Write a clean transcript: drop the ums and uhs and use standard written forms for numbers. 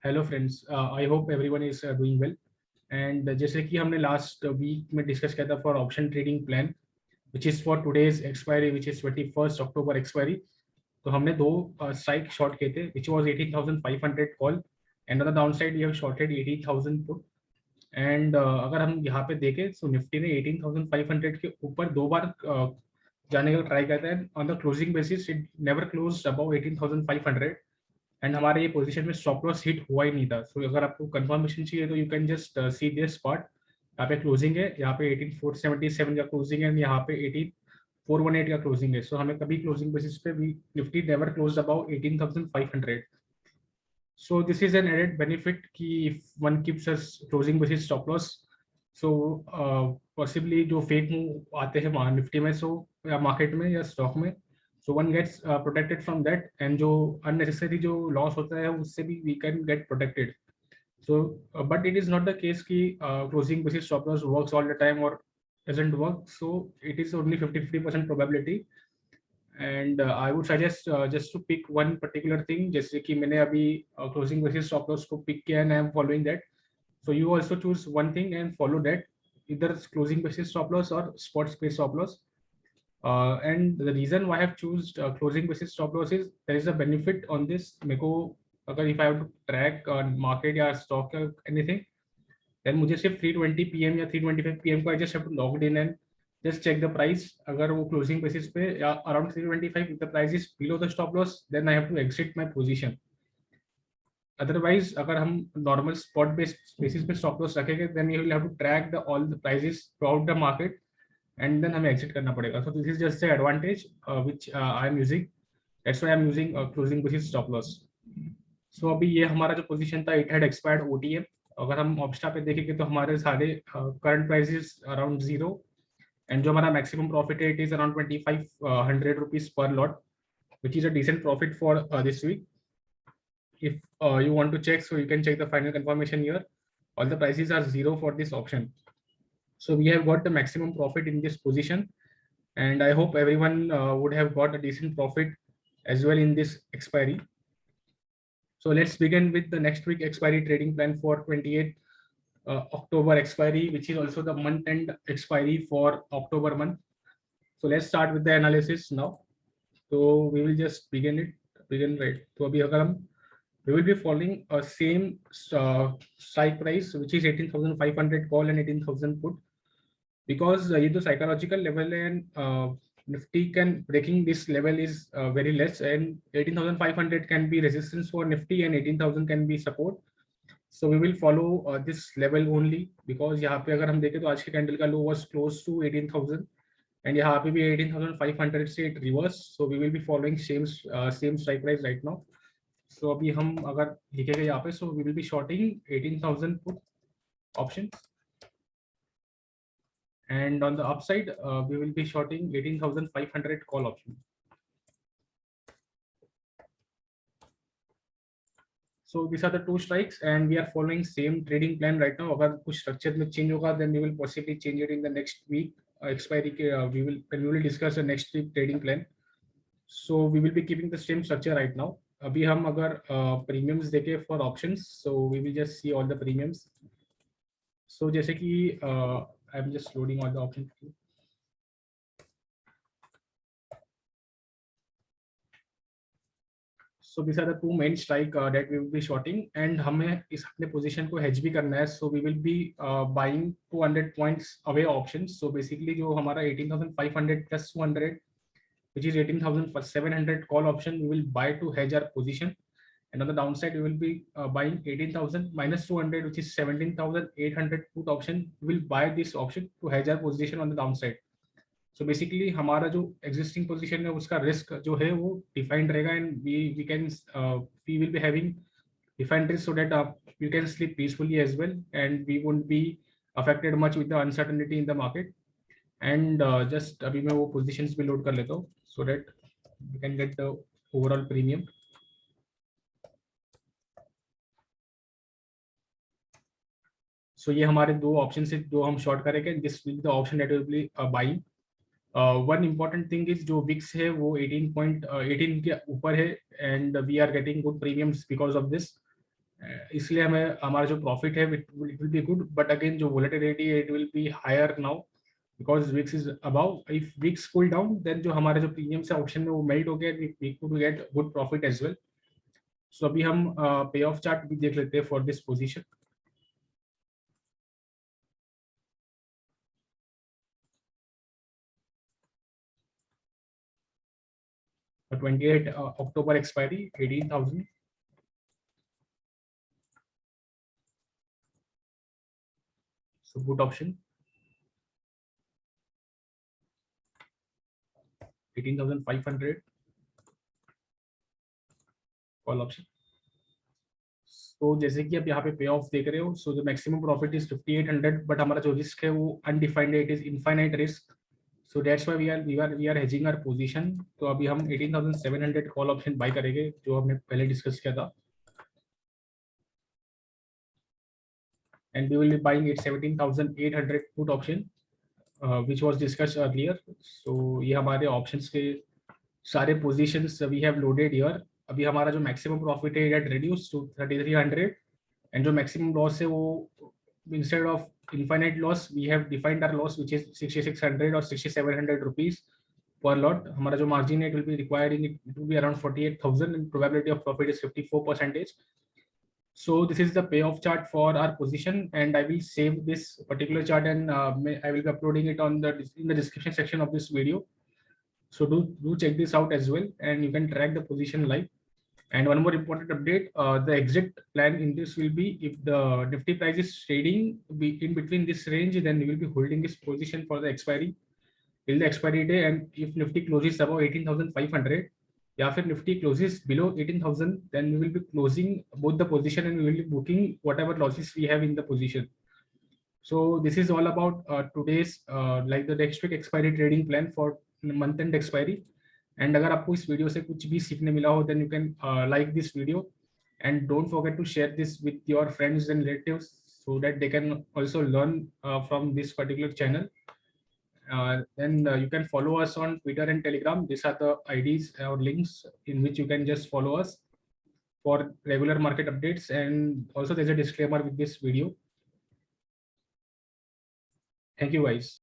Hello friends, I hope everyone is doing well. And जैसे कि हमने लास्ट वीक में डिस्कस किया था for option trading plan which is for today's expiry which is 21 October expiry. तो हमने दो स्ट्राइक शॉर्ट किए थे which was 18,500 call and on the down side we have shorted 18,000 put. And अगर हम यहाँ पे देखें तो निफ्टी ने 18,500 के ऊपर दो बार जाने का ट्राई करता है। On the closing basis it never close above 18,500 and हमारे ये पोजीशन में स्टॉप लॉस हिट हुआ ही नहीं था। सो अगर आपको कंफर्मेशन चाहिए तो you can just see this spot. यहाँ पे क्लोजिंग है, यहाँ पे 18,477 का क्लोजिंग है, यहाँ पे 18,418 का क्लोजिंग है। सो हमें कभी क्लोजिंग बेसिस पे भी Nifty never close about 18,500। So this is an added benefit कि if one keeps us closing basis stop loss, so possibly जो फेक मूव आते हैं वहाँ निफ्टी में, सो या मार्केट में या स्टॉक में, so one gets protected from that and जो unnecessary जो लॉस होता है उससे भी we can get protected. So but it is not the case कि closing basis stop loss works all the time or doesn't work. So it is only 50% probability. And I would suggest just to pick one particular thing, जैसे कि मैंने अभी closing basis stop loss को pick किया and I am following that. So you also choose one thing and follow that, इधर closing basis stop loss और spot space stop loss. And the reason why I have choose closing basis stop loss is there is a benefit on this. मेरे को अगर if I have to track market या stock या anything, then मुझे सिर्फ 3:20 PM या 3:25 PM को I just have to log in and just check the price. अगर वो क्लोजिंग बेसिस पे या around 325 the price is below the stop loss, then I have to exit my position. Otherwise अगर हम normal spot basis पे stop loss रखेंगे then you will have to track the all the prices throughout the market and then हमें exit करना पड़ेगा. So this is just the advantage which I am using. That's why I am using closing basis stop loss. So अभी ये हमारा जो position था it had expired OTM. अगर हम ऑप्स्टा पे देखेंगे तो हमारे सारे current prices around zero and जो हमारा मैक्सिमम प्रॉफिट है इट इज अराउंड 2,500 रुपीज पर lot which is a decent profit for this week. If you want to check, so you can check the final confirmation here. All the prices are zero for this option. So we have got the maximum profit in this position and I hope everyone would have got a decent profit as well in this expiry. So let's begin with the next week expiry trading plan for 28 October expiry, which is also the month end expiry for October month. So let's start with the analysis now. So we will just begin right. तो अभी अगर हम we will be following a same strike price which is 18,500 call and 18,000 put, because ये तो psychological level है and Nifty can breaking this level is very less and 18,500 can be resistance for Nifty and 18,000 can be support. So we will follow this level only because यहाँ पे अगर हम देखें तो आज के कैंडल का लो was close to 18,000 and यहाँ पे भी 18,500 से it reverse. So we will be following same strike price right now. So अभी हम अगर लिखेंगे यहाँ पे, so we will be shorting 18,000 put option and on the upside we will be shorting 18,500 call option. So these are the two strikes and we are following same trading plan right now. अगर कुछ structure में change होगा then we will possibly change it in the next week expiry के we will discuss the next week trading plan. So we will be keeping the same structure right now. अभी हम अगर premiums देखें for options, so we will just see all the premiums. So जैसे कि I am just loading all the options. So these are the two main strike that we will be shorting and हमें इस अपने position को hedge भी करना है. So we will be buying 200 points away options. So basically जो हमारा 18,500 plus 200 which is 18,700 call option we will buy to hedge our position, and on the downside we will be buying 18,000 minus 200 which is 17,800 put option. We will buy this option to hedge our position on the downside. So basically हमारा जो existing position है उसका risk जो है वो defined रहेगा and we will be having defined risk so that you can sleep peacefully as well and we won't be affected much with the uncertainty in the market. And just अभी मैं वो positions भी load कर लेता हूँ so that we can get the overall premium. So ये हमारे दो options है जो हम short करेंगे. This will be the option that we will be buying. One important thing is जो विक्स है वो 18.18 के ऊपर है and we are getting good premiums because of this. इसलिए हमें हमारा जो प्रॉफिट है it will be good, but again जो वोलेटिलिटी है it will be higher now because VIX is above. If VIX cool down then जो हमारे जो प्रीमियम्स है ऑप्शन में वो मेल्ट हो गया, we could get good profit as well. So अभी हम पे ऑफ चार्ट भी देख लेते हैं for this position. For 28 October expiry, 18,000. So good option. 18,500 call option. तो जैसे कि आप यहाँ पे पे ऑफ देख रहे हो, so the maximum profit is 5800, but हमारा जो रिस्क है वो अनडिफाइंड है, it is infinite risk. So that's why we are hedging our position. तो अभी हम 18,700 कॉल ऑप्शन बाय करेंगे जो हमने पहले डिस्कस किया था, and we will be buying it 17,800 put option which was discussed earlier. So ये हमारे ऑप्शंस के सारे positions we have loaded here. अभी हमारा जो मैक्सिमम प्रॉफिट है इट रिड्यूस टू 3300, एंड जो मैक्सिमम लॉस है वो instead of infinite loss we have defined our loss which is 6600 और 6700 रुपीस पर लॉट. हमारा जो मार्जिन है it will be requiring it to be around 48,000 and probability of profit is 54%. So this is the payoff chart for our position, and I will save this particular chart, and I will be uploading it on in the description section of this video. So do check this out as well, and you can track the position live. And one more important update: the exit plan in this will be if the Nifty price is trading in between this range, then we will be holding this position for the expiry till the expiry day. And if Nifty closes above 18,500, या फिर Nifty closes below 18,000, then we will be closing both the position and we will be booking whatever losses we have in the position. So this is all about today's like the next week expiry trading plan for month end expiry. And अगर आपको इस video से कुछ भी सीखने मिला हो, then you can like this video and don't forget to share this with your friends and relatives so that they can also learn from this particular channel. Then you can follow us on Twitter and Telegram. These are the IDs or links in which you can just follow us for regular market updates. And also there's a disclaimer with this video. Thank you guys.